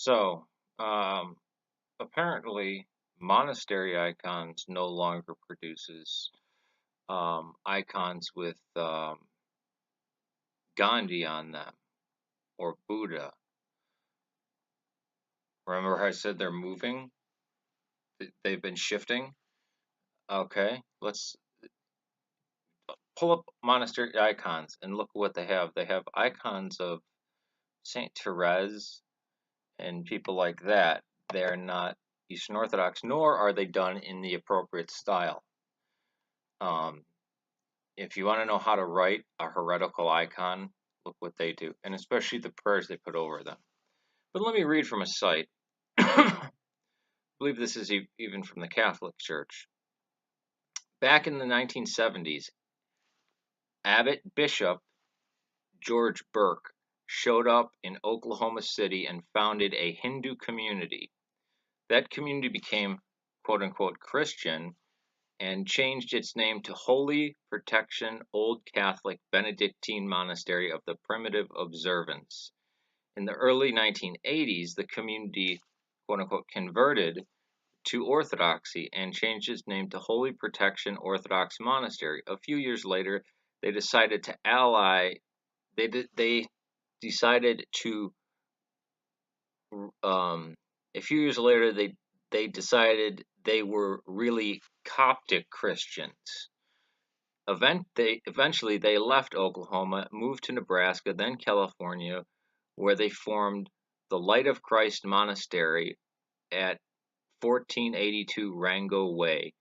So, apparently, Monastery Icons no longer produces icons with Gandhi on them or Buddha. Remember how I said they're moving? They've been shifting? Okay, let's pull up Monastery Icons and look what they have. They have icons of Saint Therese and people like that. They're not Eastern Orthodox, nor are they done in the appropriate style. If you want to know how to write a heretical icon, look what they do, and especially the prayers they put over them. But let me read from a site. I believe this is even from the Catholic Church. Back in the 1970s, Abbot Bishop George Burke showed up in Oklahoma City and founded a Hindu community. That community became quote-unquote Christian and changed its name to Holy Protection Old Catholic Benedictine Monastery of the Primitive Observance. In the early 1980s, the community, quote-unquote, converted to Orthodoxy and changed its name to Holy Protection Orthodox Monastery. A few years later, they decided to ally. They decided to. A few years later, they decided they were really Coptic Christians. Eventually, they left Oklahoma, moved to Nebraska, then California, where they formed the Light of Christ Monastery at 1482 Rango Way,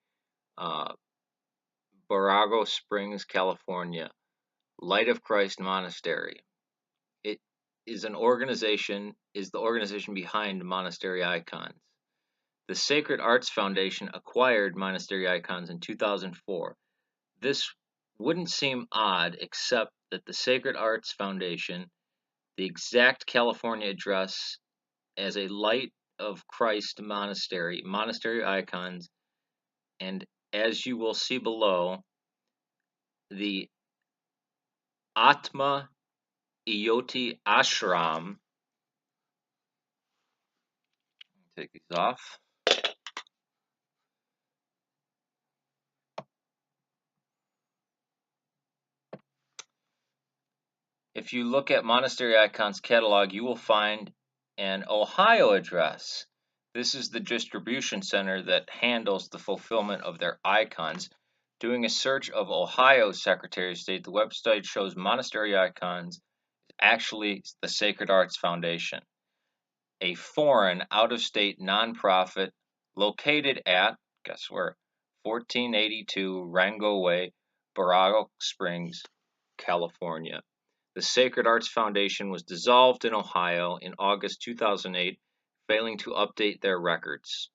Barago Springs, California. Light of Christ Monastery. It is the organization behind Monastery Icons. The Sacred Arts Foundation acquired Monastery Icons in 2004. This wouldn't seem odd, except that the Sacred Arts Foundation, the exact California address as a Light of Christ Monastery Icons, and as you will see below, the Atma Iyoti Ashram. Take these off. If you look at Monastery Icons catalog, you will find an Ohio address. This is the distribution center that handles the fulfillment of their icons. Doing a search of Ohio Secretary of State, the website shows Monastery Icons is actually the Sacred Arts Foundation, a foreign, out-of-state nonprofit located at, guess where, 1482 Rango Way, Barago Springs, California. The Sacred Arts Foundation was dissolved in Ohio in August 2008, failing to update their records.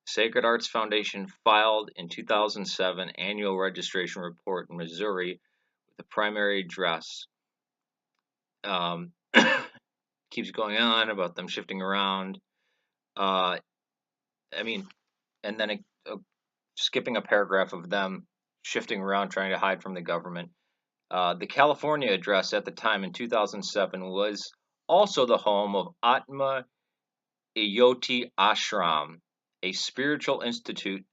Sacred Arts Foundation filed in 2007 annual registration report in Missouri with the primary address. Keeps going on about them shifting around. And then skipping a paragraph of them shifting around trying to hide from the government. The California address at the time in 2007 was also the home of Atma Iyoti Ashram, a spiritual institution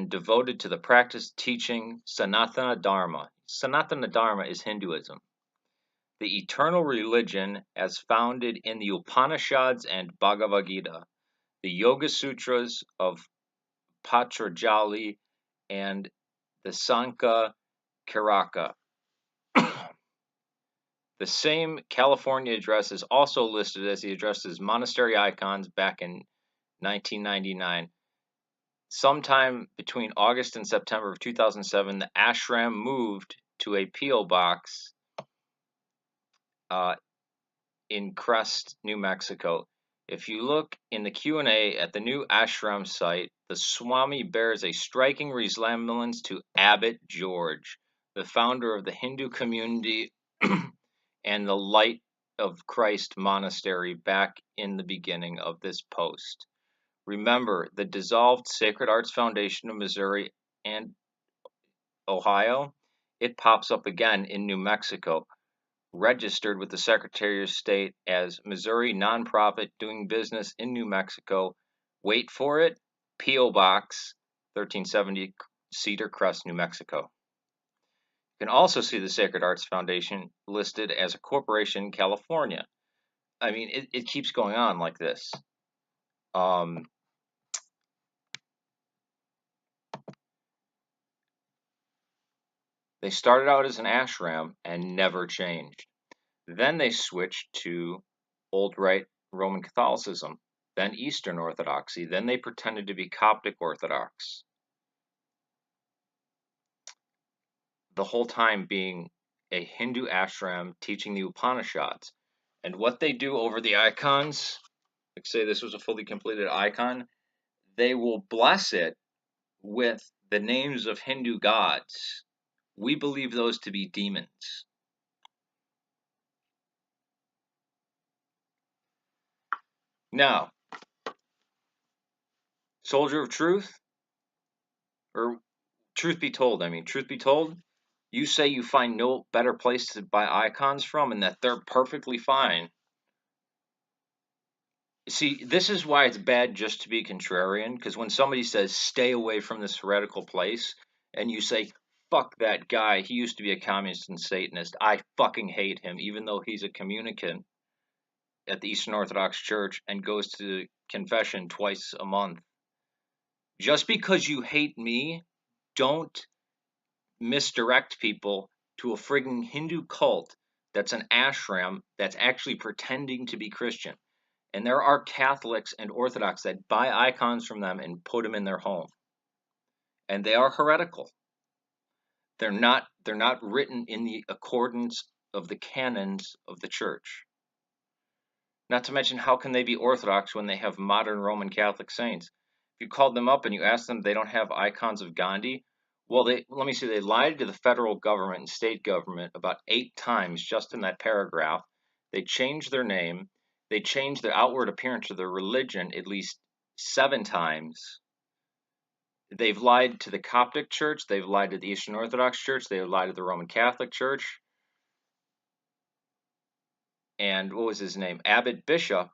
devoted to the practice teaching Sanatana Dharma. Sanatana Dharma is Hinduism, the eternal religion as founded in the Upanishads and Bhagavad Gita, the Yoga Sutras of Patanjali, and the Sankhya Karaka. The same California address is also listed as the address as Monastery Icons back in 1999. Sometime between August and September of 2007, the ashram moved to a P.O. box in Crest, New Mexico. If you look in the Q&A at the new ashram site, the Swami bears a striking resemblance to Abbot George, the founder of the Hindu community and the Light of Christ Monastery back in the beginning of this post. Remember, the dissolved Sacred Arts Foundation of Missouri and Ohio, it pops up again in New Mexico. registered with the Secretary of State as Missouri nonprofit doing business in New Mexico. Wait for it, P.O. Box 1370, Cedar Crest, New Mexico. You can also see the Sacred Arts Foundation listed as a corporation in California. I mean, it keeps going on like this. They started out as an ashram and never changed. Then they switched to Old Rite Roman Catholicism, then Eastern Orthodoxy, then they pretended to be Coptic Orthodox. The whole time being a Hindu ashram teaching the Upanishads. And what they do over the icons, like say this was a fully completed icon, they will bless it with the names of Hindu gods. We believe those to be demons. Now, Soldier of Truth, or truth be told, truth be told, you say you find no better place to buy icons from and that they're perfectly fine. See, this is why it's bad just to be contrarian, because when somebody says stay away from this heretical place, and you say, fuck that guy, he used to be a communist and Satanist, I fucking hate him, even though he's a communicant at the Eastern Orthodox Church and goes to confession twice a month. Just because you hate me, don't misdirect people to a frigging Hindu cult that's an ashram that's actually pretending to be Christian. And there are Catholics and Orthodox that buy icons from them and put them in their home. And they are heretical. They're not written in the accordance of the canons of the church. Not to mention, how can they be Orthodox when they have modern Roman Catholic saints? If you called them up and you asked them they don't have icons of Gandhi, well, they lied to the federal government and state government about 8 times just in that paragraph. They changed their name. They changed the outward appearance of their religion at least 7 times. They've lied to the Coptic Church. They've lied to the Eastern Orthodox Church. They've lied to the Roman Catholic Church. And what was his name? Abbot Bishop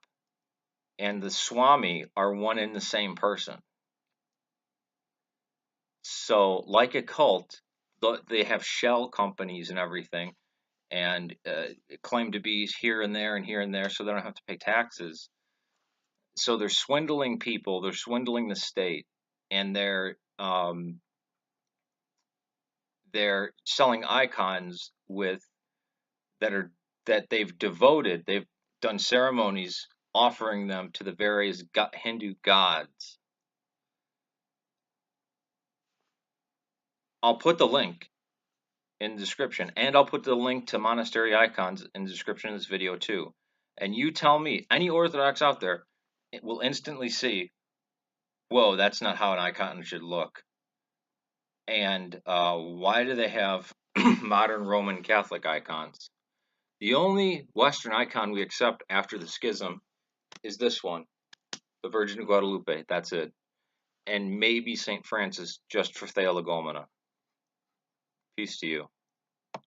and the Swami are one and the same person. So, like a cult, they have shell companies and everything, and claim to be here and there and here and there, so they don't have to pay taxes. So they're swindling people, they're swindling the state, and they're selling icons that they've devoted. They've done ceremonies offering them to the various Hindu gods. I'll put the link in the description, and I'll put the link to Monastery icons in the description of this video too. And you tell me, any Orthodox out there will instantly see, whoa, that's not how an icon should look. And why do they have modern Roman Catholic icons? The only Western icon we accept after the schism is this one, the Virgin of Guadalupe. That's it. And maybe St. Francis, just for Theolegomena. Peace to you.